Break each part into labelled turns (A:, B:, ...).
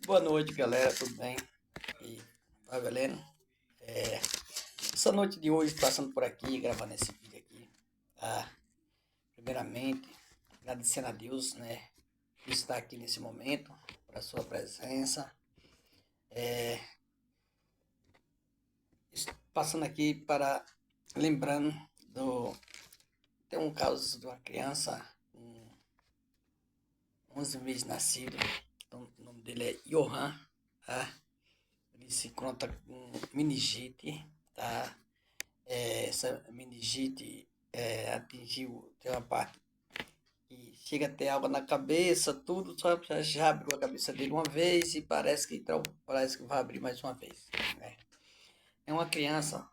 A: Boa noite, galera, tudo bem? E vai valendo? Essa noite de hoje, passando por aqui, gravando esse vídeo aqui, tá? Primeiramente, agradecendo a Deus, né, por estar aqui nesse momento, para sua presença. Passando aqui para, lembrando tem um caso de uma criança com 11 meses nascido, então, o nome dele é Johan, tá? Ele se encontra com meningite, tá? Essa meningite atingiu, tem uma parte que chega a ter água na cabeça, tudo, só já abriu a cabeça dele uma vez e parece que vai abrir mais uma vez. Né? É uma criança,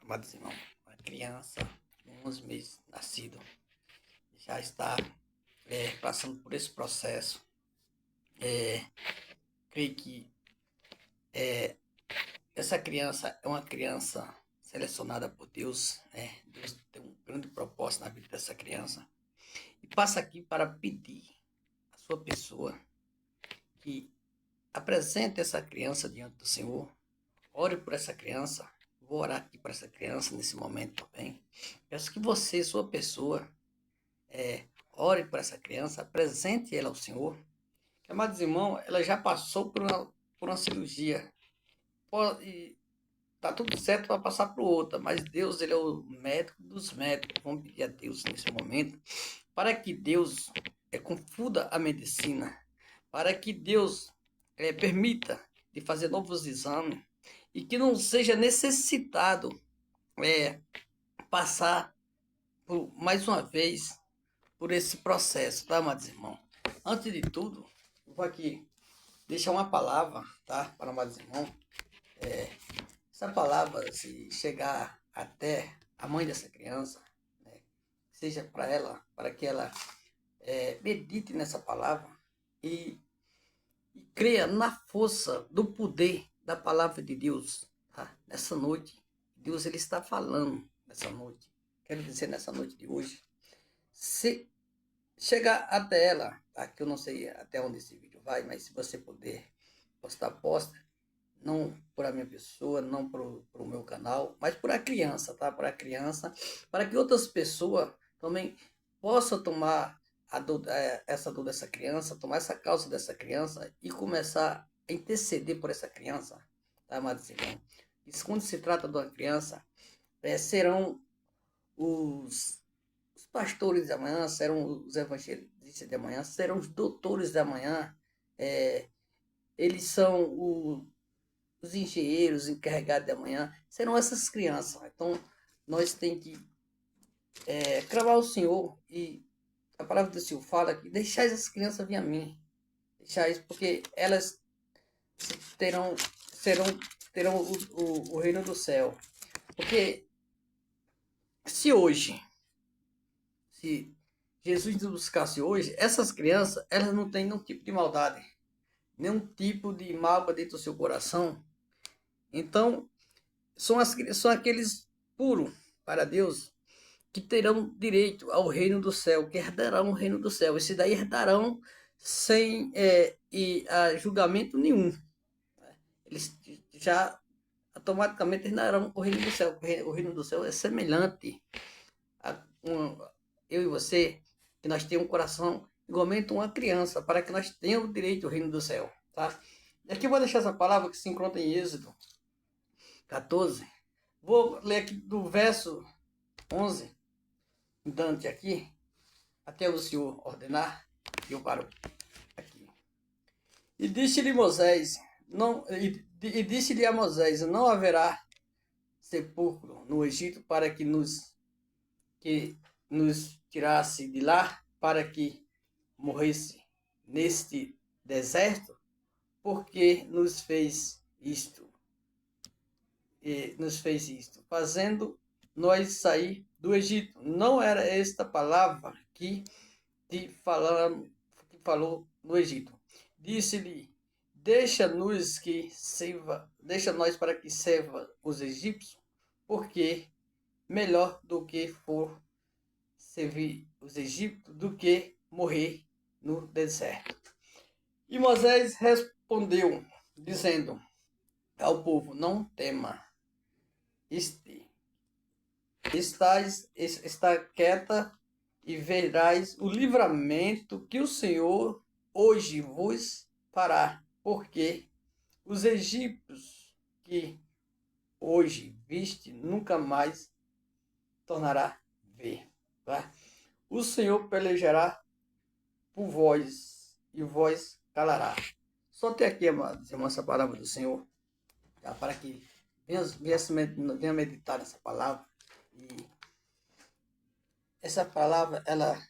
A: amados irmãos, uma criança com 11 meses nascido, já está passando por esse processo. Creio que essa criança é uma criança selecionada por Deus, né? Deus tem um grande propósito na vida dessa criança. E passa aqui para pedir a sua pessoa que apresente essa criança diante do Senhor. Ore por essa criança. Vou orar aqui para essa criança nesse momento também. Peço que você, sua pessoa, ore por essa criança, apresente ela ao Senhor. Amados irmãos, ela já passou por uma cirurgia. Pode, tá tudo certo para passar para outra, mas Deus, ele é o médico dos médicos. Vamos pedir a Deus nesse momento para que Deus confunda a medicina, para que Deus permita de fazer novos exames e que não seja necessitado passar por, mais uma vez por esse processo, tá, amados irmãos? Antes de tudo, eu vou aqui deixar uma palavra, tá, para amados irmãos. Essa palavra, se chegar até a mãe dessa criança, né, seja para ela, para que ela medite nessa palavra e creia na força do poder da palavra de Deus. Tá? Nessa noite, Deus ele está falando nessa noite. Quero dizer, nessa noite de hoje, se chegar até ela, tá? Que eu não sei até onde esse vídeo vai, mas se você puder postar, posta. Não por a minha pessoa, não para o meu canal, mas por a criança, tá? Para a criança, para que outras pessoas também possam tomar essa dor dessa criança, tomar essa causa dessa criança e começar a interceder por essa criança, tá, amados irmãos? Isso, quando se trata de uma criança, serão os pastores de amanhã, serão os evangelistas de amanhã, serão os doutores de amanhã, eles são os engenheiros encarregados de amanhã, serão essas crianças. Então, nós temos que clamar ao Senhor, e a palavra do Senhor fala que deixai essas crianças vir a mim. Deixai, porque elas terão o reino do céu. Porque se hoje, se Jesus nos buscasse hoje, essas crianças, elas não têm nenhum tipo de maldade, nenhum tipo de mágoa dentro do seu coração. Então, são aqueles puros para Deus que terão direito ao reino do céu, que herdarão o reino do céu. Esse daí herdarão sem julgamento nenhum. Eles já automaticamente herdarão o reino do céu. O reino do céu é semelhante a eu e você, que nós temos um coração igualmente uma criança, para que nós tenhamos direito ao reino do céu. Tá? E aqui eu vou deixar essa palavra que se encontra em Êxodo 14. Vou ler aqui do verso 11 em diante aqui, até o Senhor ordenar, e eu paro aqui. E disse-lhe Moisés, disse-lhe a Moisés, não haverá sepulcro no Egito para que nos tirasse de lá, para que morresse neste deserto, porque nos fez isto, fazendo nós sair do Egito. Não era esta palavra que falou no Egito. Disse-lhe, deixa-nos para que serva os egípcios, porque melhor do que for servir os egípcios do que morrer no deserto. E Moisés respondeu, dizendo ao povo: não tema, está quieta e verás o livramento que o Senhor hoje vos fará, porque os egípcios que hoje viste nunca mais tornará ver. Tá? O Senhor pelejará por vós e vós calará. Só até aqui, amados irmãos, essa palavra do Senhor, tá? Para que venha meditar nessa palavra. E essa palavra, ela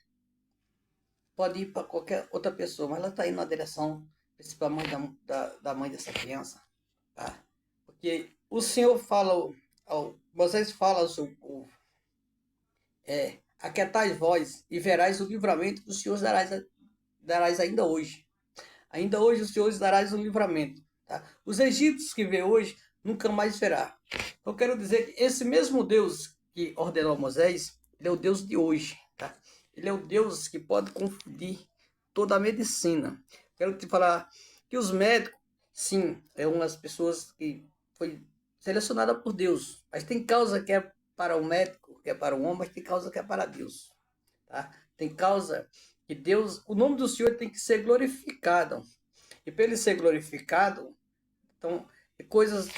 A: pode ir para qualquer outra pessoa, mas ela está indo na direção principalmente da mãe dessa criança. Tá? Porque o Senhor fala, Moisés fala ao seu povo, aquietais vós e verás o livramento que o Senhor darás ainda hoje. Ainda hoje o Senhor darás o livramento. Tá? Os egípcios que vê hoje, nunca mais verá. Eu quero dizer que esse mesmo Deus que ordenou a Moisés, ele é o Deus de hoje. Tá? Ele é o Deus que pode confundir toda a medicina. Quero te falar que os médicos, sim, é umas pessoas que foi selecionada por Deus. Mas tem causa que é para o médico, que é para o homem, mas tem causa que é para Deus. Tá? Tem causa que Deus, o nome do Senhor tem que ser glorificado. E para ele ser glorificado, então, coisas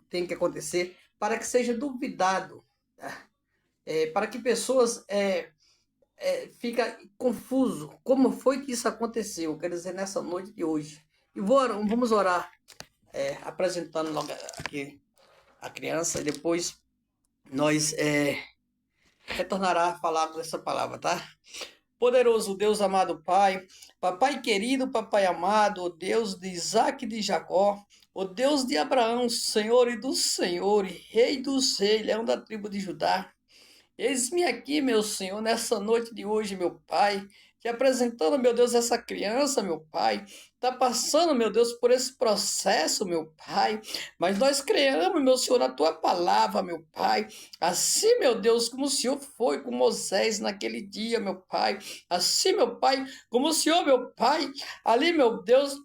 A: tem que acontecer para que seja duvidado. Tá? Para que pessoas fiquem confuso. Como foi que isso aconteceu? Quer dizer, nessa noite de hoje. E vamos orar, apresentando logo aqui a criança, e depois nós retornará a falar dessa palavra, tá? Poderoso Deus, amado Pai, Papai querido, Papai amado, o Deus de Isaac e de Jacó, o Deus de Abraão, Senhor e dos senhores, Rei dos reis, Leão da tribo de Judá. Eis-me aqui, meu Senhor, nessa noite de hoje, meu Pai, te apresentando, meu Deus, essa criança, meu Pai, está passando, meu Deus, por esse processo, meu Pai, mas nós cremos, meu Senhor, na tua palavra, meu Pai, assim, meu Deus, como o Senhor foi com Moisés naquele dia, meu Pai, assim, meu Pai, como o Senhor, meu Pai, ali, meu Deus,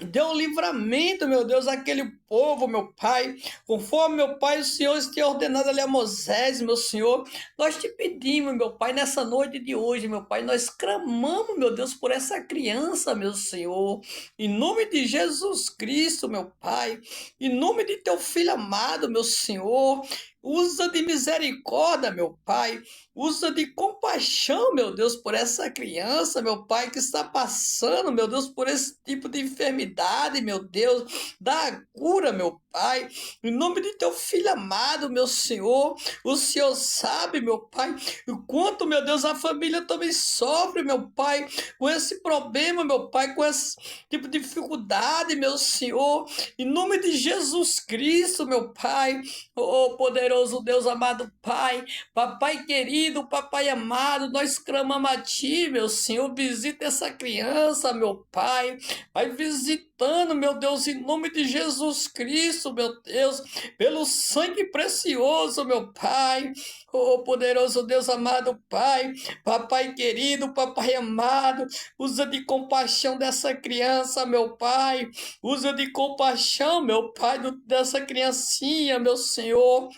A: deu livramento, meu Deus, àquele povo, meu Pai, conforme, meu Pai, o Senhor tinha ordenado ali a Moisés, meu Senhor, nós te pedimos, meu Pai, nessa noite de hoje, meu Pai, nós clamamos, meu Deus, por essa criança, meu Senhor, em nome de Jesus Cristo, meu Pai, em nome de teu Filho amado, meu Senhor, usa de misericórdia, meu Pai, usa de compaixão, meu Deus, por essa criança, meu Pai, que está passando, meu Deus, por esse tipo de enfermidade, meu Deus, dá cura, meu Pai, em nome de teu Filho amado, meu Senhor, o Senhor sabe, meu Pai, o quanto, meu Deus, a família também sofre, meu Pai, com esse problema, meu Pai, com esse tipo de dificuldade, meu Senhor, em nome de Jesus Cristo, meu Pai, oh poderoso Deus amado Pai, Papai querido, Papai amado, nós clamamos a Ti, meu Senhor, visita essa criança, meu Pai, vai visitando, meu Deus, em nome de Jesus Cristo, meu Deus, pelo sangue precioso, meu Pai, oh poderoso Deus amado Pai, Papai querido, Papai amado, usa de compaixão dessa criança, meu Pai, usa de compaixão, meu Pai, dessa criancinha, meu Senhor,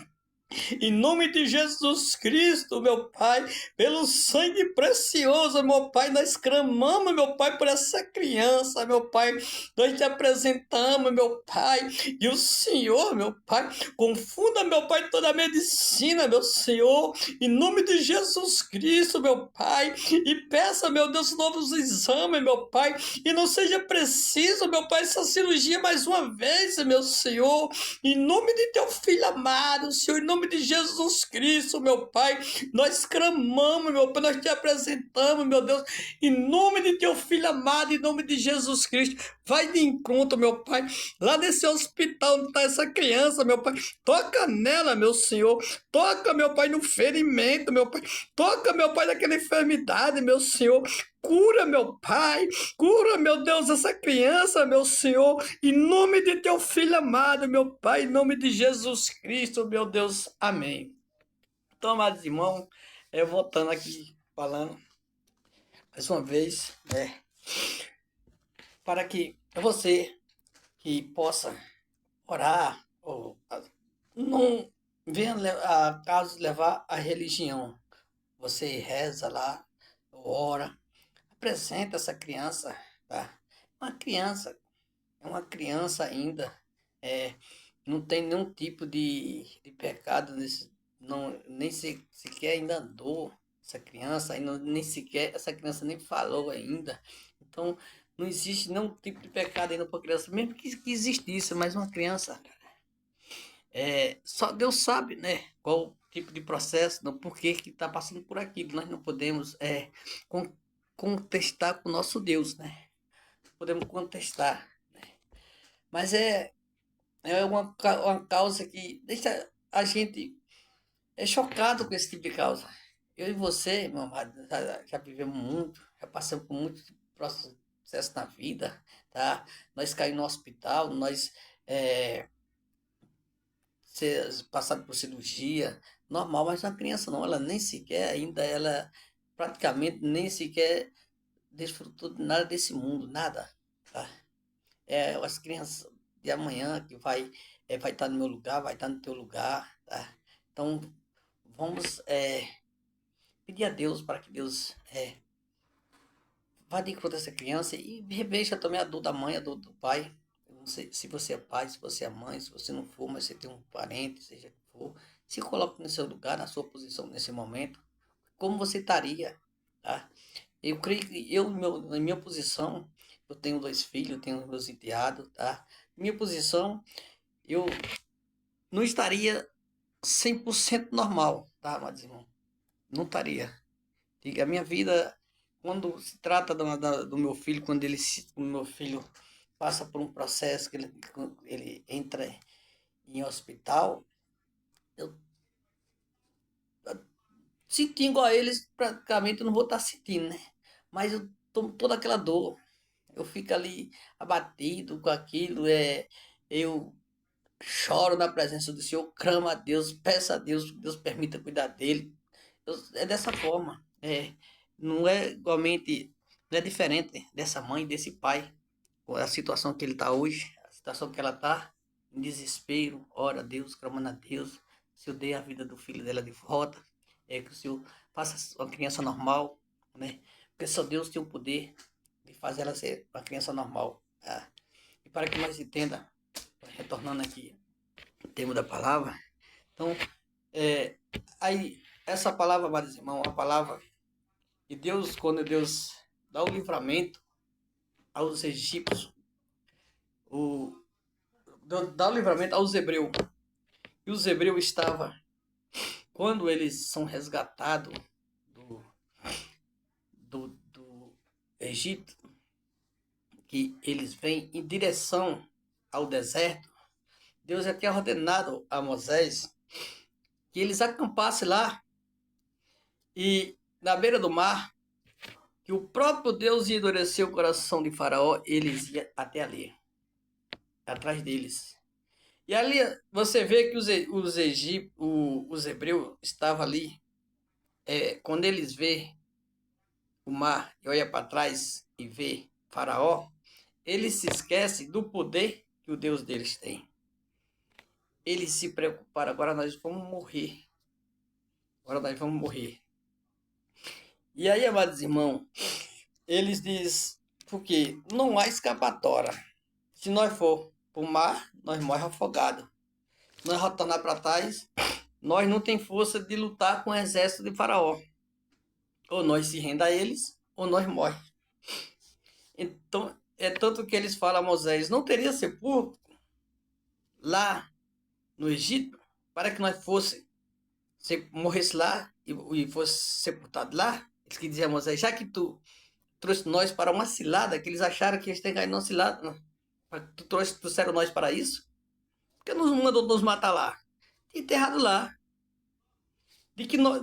A: em nome de Jesus Cristo, meu Pai, pelo sangue precioso, meu Pai, nós clamamos, meu Pai, por essa criança, meu Pai, nós te apresentamos, meu Pai, e o Senhor, meu Pai, confunda, meu Pai, toda a medicina, meu Senhor, em nome de Jesus Cristo, meu Pai, e peça, meu Deus, novos exames, meu Pai, e não seja preciso, meu Pai, essa cirurgia mais uma vez, meu Senhor, em nome de teu Filho amado, Senhor, em nome de Jesus Cristo, meu Pai, nós clamamos, meu Pai, nós te apresentamos, meu Deus, em nome de teu Filho amado, em nome de Jesus Cristo, vai de encontro, meu Pai, lá nesse hospital onde está essa criança, meu Pai, toca nela, meu Senhor, toca, meu Pai, no ferimento, meu Pai, toca, meu Pai, naquela enfermidade, meu Senhor, cura, meu Pai, cura, meu Deus, essa criança, meu Senhor, em nome de teu Filho amado, meu Pai, em nome de Jesus Cristo, meu Deus, amém. Então, amados irmãos, voltando aqui, falando, mais uma vez, para que você que possa orar, ou não venha a caso levar a religião. Você reza lá, ora, apresenta essa criança, tá? É uma criança ainda, é, não tem nenhum tipo de pecado, não, nem sequer ainda andou essa criança, ainda, nem sequer, essa criança nem falou ainda. Então, não existe nenhum tipo de pecado ainda para criança, mesmo que existisse, mas uma criança, só Deus sabe, né, qual tipo de processo, no porquê que está passando por aquilo. Nós não podemos con- contestar com o nosso Deus, né? Podemos contestar, mas é uma causa que deixa a gente chocado com esse tipo de causa. Eu e você, meu amado, já vivemos muito, já passamos por muitos processos na vida, tá? Nós caímos no hospital, nós é, passamos por cirurgia, normal, mas uma criança não, ela nem sequer ainda, ela praticamente nem sequer desfrutou de nada desse mundo, nada, tá? As crianças de amanhã que vai estar no meu lugar, vai estar no teu lugar, tá? Então, vamos pedir a Deus para que Deus vá de encontro a essa criança e reveja também a dor da mãe, a dor do pai. Eu não sei se você é pai, se você é mãe, se você não for, mas você tem um parente, seja o que for, se coloque no seu lugar, na sua posição nesse momento, como você estaria, tá? Eu creio que na minha posição, eu tenho 2 filhos, tenho meus enteados, tá? Minha posição, eu não estaria 100% normal, tá, amados irmãos? Não estaria. Diga, a minha vida, quando se trata do meu filho, o meu filho passa por um processo que ele entra em hospital, eu sentindo igual a eles, praticamente eu não vou estar sentindo, né? Mas eu tomo toda aquela dor, eu fico ali abatido com aquilo, eu choro na presença do Senhor, clamo a Deus, peço a Deus que Deus permita cuidar dele. É dessa forma. Não é igualmente, não é diferente dessa mãe, desse pai, com a situação que ele está hoje, a situação que ela está, em desespero, ora a Deus, clamando a Deus, se eu dê a vida do filho dela de volta, que o Senhor faça uma criança normal, né? Porque só Deus tem o poder de fazer ela ser uma criança normal. Tá? E para que nós entenda, retornando aqui o tema da palavra, então, aí, essa palavra, amados irmãos, a palavra de Deus, quando Deus dá o livramento aos egípcios, dá o livramento aos hebreus, e os hebreus estavam, quando eles são resgatados do, do Egito, que eles vêm em direção ao deserto, Deus já tinha ordenado a Moisés que eles acampassem lá e na beira do mar, que o próprio Deus ia endurecer o coração de Faraó, eles iam até ali, atrás deles. E ali você vê que os hebreus estavam ali, quando eles vê o mar e olham para trás e vê Faraó, eles se esquecem do poder que o Deus deles tem. Eles se preocuparam, agora nós vamos morrer. Agora nós vamos morrer. E aí, amados irmãos, eles dizem, porque não há escapatória. Se nós for para o mar, nós morremos afogados. Nós retornar para trás, nós não tem força de lutar com o exército de Faraó. Ou nós se renda a eles, ou nós morremos. Então, é tanto que eles falam a Moisés, não teria sepulcro lá no Egito, para que nós morresse lá e fosse sepultado lá? Eles que diziam a Moisés, já que tu trouxe nós para uma cilada, que eles acharam que eles têm caído numa cilada, trouxeram nós para isso? Por que não mandou nos matar lá? Enterrado lá. Por que não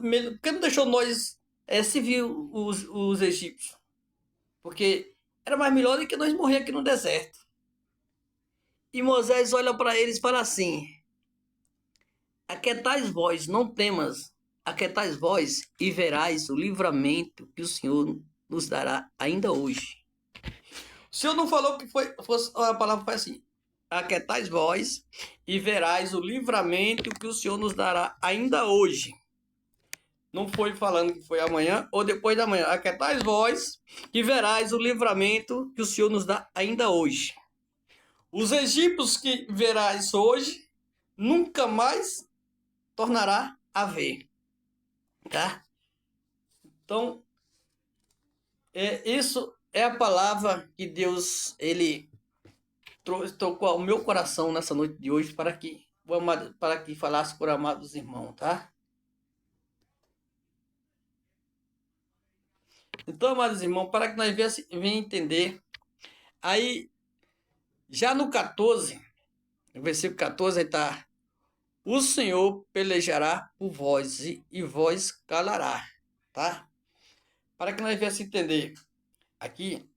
A: deixou nós servir os egípcios? Porque era mais melhor do que nós morrer aqui no deserto. E Moisés olha para eles e fala assim, aquietais vós, não temas, aquietais vós e verás o livramento que o Senhor nos dará ainda hoje. Senhor não falou que a palavra foi assim: aquietais vós e verás o livramento que o Senhor nos dará ainda hoje. Não foi falando que foi amanhã ou depois da manhã. Aquietais vós e verás o livramento que o Senhor nos dá ainda hoje. Os egípcios que verás hoje, nunca mais tornará a ver. Tá? Então, isso é a palavra que Deus, ele tocou ao meu coração nessa noite de hoje para que falasse por amados irmãos, tá? Então, amados irmãos, para que nós venhamos entender, aí, já no 14, no versículo 14, está: o Senhor pelejará por vós e vós calará, tá? Para que nós venhamos entender aqui,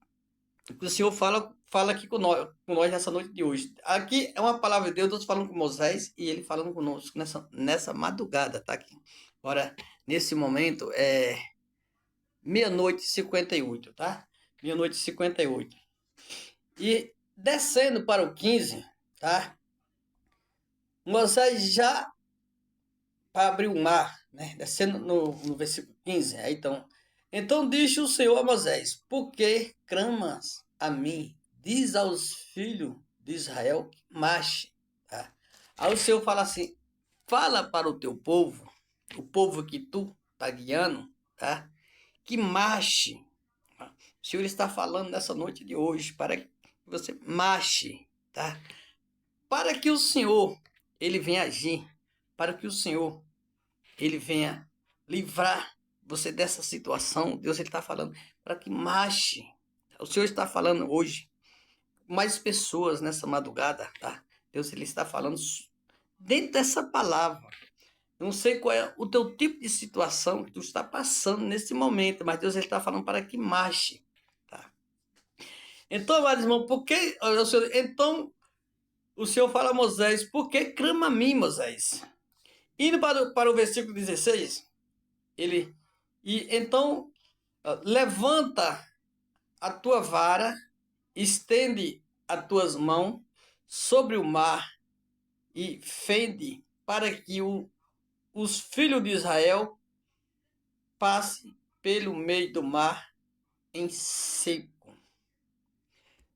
A: o Senhor fala aqui com nós nessa noite de hoje. Aqui é uma palavra de Deus falando com Moisés e ele falando conosco nessa madrugada, tá aqui. Agora, nesse momento, meia-noite e 58, tá? Meia-noite e 58. E descendo para o 15, tá? Moisés já para abrir o mar, né? Descendo no versículo 15, aí então disse o Senhor a Moisés: por que clamas a mim? Diz aos filhos de Israel que marche. Tá? Aí o Senhor fala assim: fala para o teu povo, o povo que tu está guiando, tá? Que marche. O Senhor está falando nessa noite de hoje para que você marche, tá? Para que o Senhor, ele venha agir, para que o Senhor, ele venha livrar você dessa situação. Deus, ele está falando para que marche. O Senhor está falando hoje mais pessoas nessa madrugada, tá? Deus, ele está falando dentro dessa palavra. Eu não sei qual é o teu tipo de situação que tu está passando nesse momento, mas Deus, ele está falando para que marche, tá? Então, amados irmãos, então o Senhor fala a Moisés: por que clama a mim, Moisés? Indo para o versículo 16, então levanta a tua vara, estende as tuas mãos sobre o mar e fende para que os filhos de Israel passem pelo meio do mar em seco.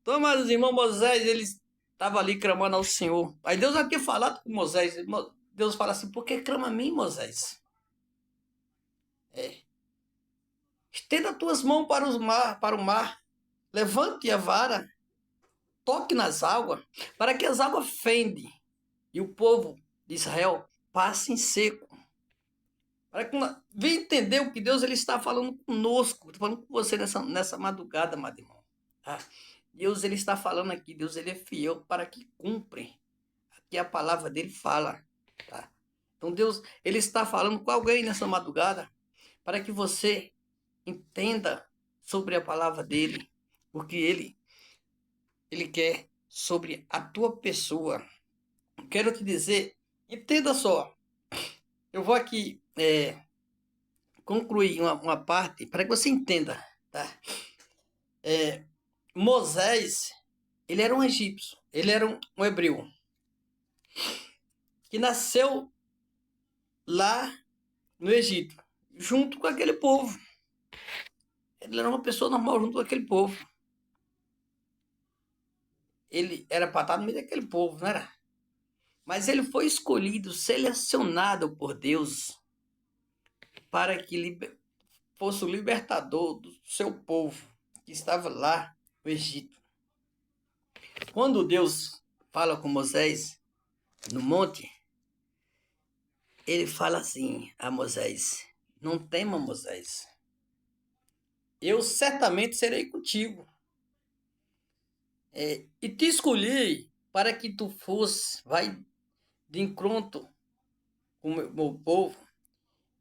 A: Então, amados irmãos, Moisés, ele estava ali clamando ao Senhor. Aí Deus havia falado com Moisés. Deus fala assim: por que clama a mim, Moisés? Estenda as tuas mãos para o mar, levante a vara, toque nas águas, para que as águas fendem e o povo de Israel passe em seco. Para que venha entender o que Deus, ele está falando conosco, está falando com você nessa madrugada, meu irmão. Tá? Deus, ele está falando aqui, Deus, ele é fiel para que cumpre aqui a palavra dele fala. Tá? Então Deus, ele está falando com alguém nessa madrugada para que você entenda sobre a palavra dele, porque ele quer sobre a tua pessoa. Quero te dizer, entenda só. Eu vou aqui concluir uma parte para que você entenda, tá? Moisés, ele era um egípcio, ele era um hebreu que nasceu lá no Egito, junto com aquele povo. Ele era uma pessoa normal junto com aquele povo. Ele era para estar no meio daquele povo, não era? Mas ele foi escolhido, selecionado por Deus para que fosse o libertador do seu povo que estava lá no Egito. Quando Deus fala com Moisés no monte, ele fala assim a Moisés: não tema, Moisés, eu certamente serei contigo. E te escolhi para que tu vai de encontro com o meu povo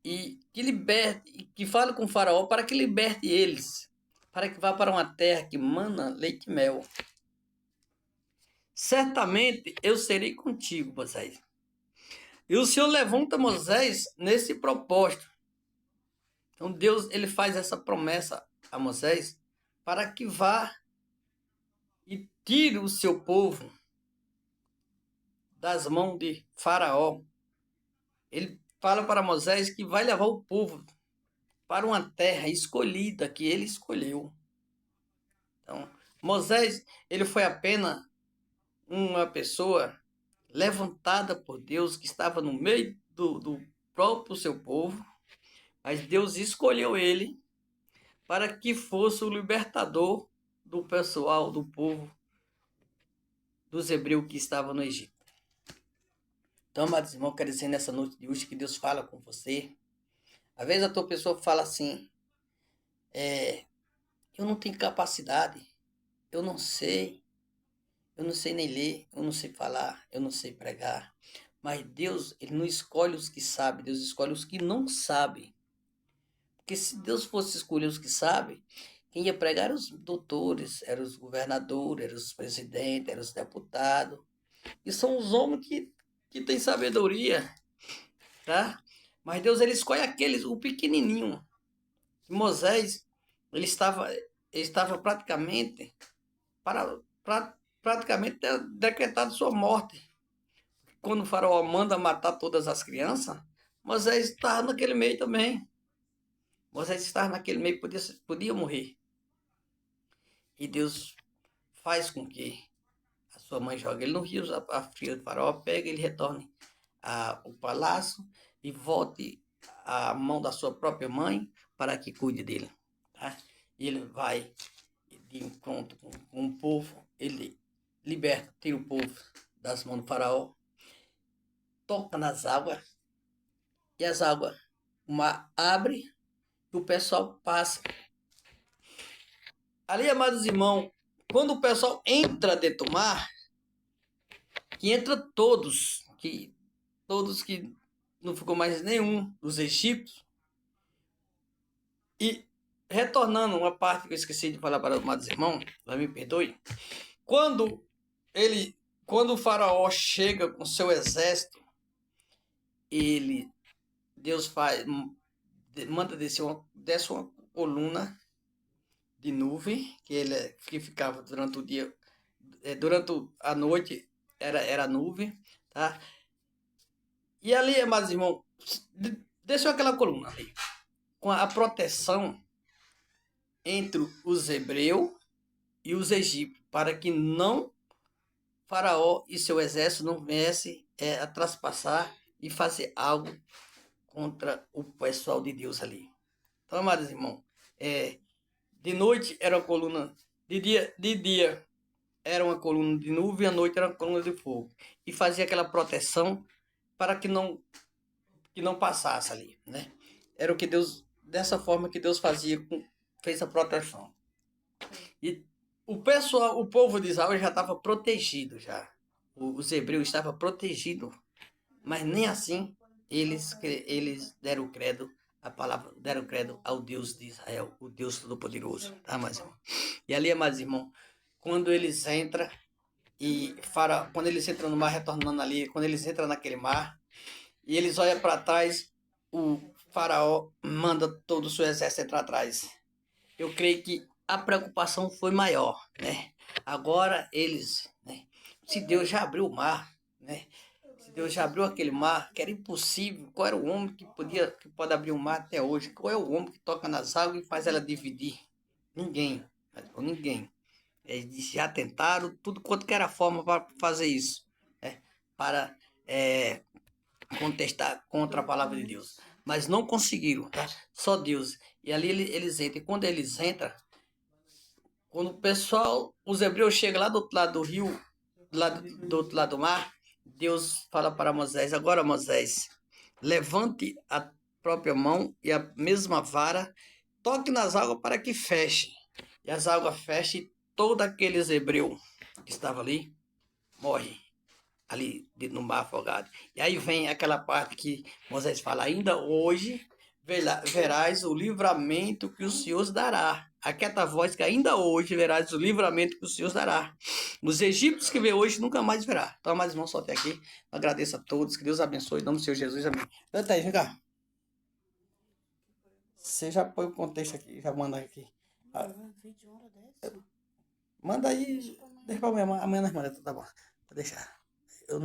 A: e que fale com o faraó para que liberte eles, para que vá para uma terra que mana leite e mel. Certamente eu serei contigo, Moisés. E o Senhor levanta Moisés nesse propósito. Então Deus, ele faz essa promessa a Moisés para que vá tire o seu povo das mãos de Faraó. Ele fala para Moisés que vai levar o povo para uma terra escolhida que ele escolheu. Então, Moisés, ele foi apenas uma pessoa levantada por Deus que estava no meio do próprio seu povo, mas Deus escolheu ele para que fosse o libertador do pessoal, do povo, dos hebreus que estavam no Egito. Então, amados irmãos, quero dizer nessa noite de hoje que Deus fala com você. Às vezes a tua pessoa fala assim, eu não tenho capacidade, eu não sei nem ler, eu não sei falar, eu não sei pregar. Mas Deus, ele não escolhe os que sabem, Deus escolhe os que não sabem. Porque se Deus fosse escolher os que sabem, quem ia pregar eram os doutores, eram os governadores, eram os presidentes, eram os deputados. E são os homens que têm sabedoria, tá? Mas Deus, ele escolhe aqueles, o pequenininho. Moisés, ele estava praticamente praticamente decretado sua morte. Quando o faraó manda matar todas as crianças, Moisés estava naquele meio também. Moisés estava naquele meio, podia morrer. E Deus faz com que a sua mãe jogue ele no rio, a filha do faraó pega, ele retorne ao palácio e volte à mão da sua própria mãe para que cuide dele. Tá? E ele vai de encontro com o povo, ele liberta, tira o povo das mãos do faraó, toca nas águas, e as águas, o mar abre e o pessoal passa. Ali, amados irmãos, quando o pessoal entra dentro do mar, que entra todos que não ficou mais nenhum dos egípcios, e retornando uma parte que eu esqueci de falar para os amados irmãos, me perdoe, quando o faraó chega com seu exército, Deus manda desce uma coluna de nuvem, que ficava durante o dia, durante a noite era nuvem, tá? E ali, amados irmãos, desceu aquela coluna ali, com a proteção entre os hebreus e os egípcios, para que não Faraó e seu exército não viessem a traspassar e fazer algo contra o pessoal de Deus ali. Então, amados irmãos, de noite era uma coluna, de dia era uma coluna de nuvem, à noite era uma coluna de fogo. E fazia aquela proteção para que não passasse ali, né? Era o que Deus, dessa forma que Deus fez a proteção. E o povo de Israel já estava protegido já. Os hebreus estavam protegidos, mas nem assim eles deram credo a palavra, deram credo ao Deus de Israel, o Deus Todo-Poderoso, tá, mais irmão? E ali, mais irmão, quando eles entram quando eles entram no mar, retornando ali, quando eles entram naquele mar, e eles olham para trás, o faraó manda todo o seu exército entrar atrás. Eu creio que a preocupação foi maior, né? Agora né? Se Deus já abriu o mar, né? Se Deus já abriu aquele mar, que era impossível, qual era o homem que pode abrir o mar até hoje? Qual é o homem que toca nas águas e faz ela dividir? Ninguém, ninguém. Eles já tentaram tudo quanto que era forma para fazer isso, né? Para contestar contra a palavra de Deus, mas não conseguiram, tá? Só Deus. E ali eles entram. E quando eles entram, quando o pessoal, os hebreus chegam lá do outro lado do rio, do outro lado do mar, Deus fala para Moisés: agora, Moisés, levante a própria mão e a mesma vara, toque nas águas para que feche. E as águas fecham e todos aqueles hebreus que estavam ali morrem ali no mar afogado. E aí vem aquela parte que Moisés fala: ainda hoje verás o livramento que o Senhor dará. Aquieta a voz que ainda hoje verás o livramento que o Senhor dará. Os egípcios que vê hoje nunca mais verá. Então, mais irmãos, só até aqui. Eu agradeço a todos. Que Deus abençoe. Em nome do Senhor Jesus. Amém. Canta aí, vem cá. Você já põe o contexto aqui, já manda aqui. Manda aí, deixa pra amanhã, amanhã nós mandamos, tá bom. Vou deixar. Eu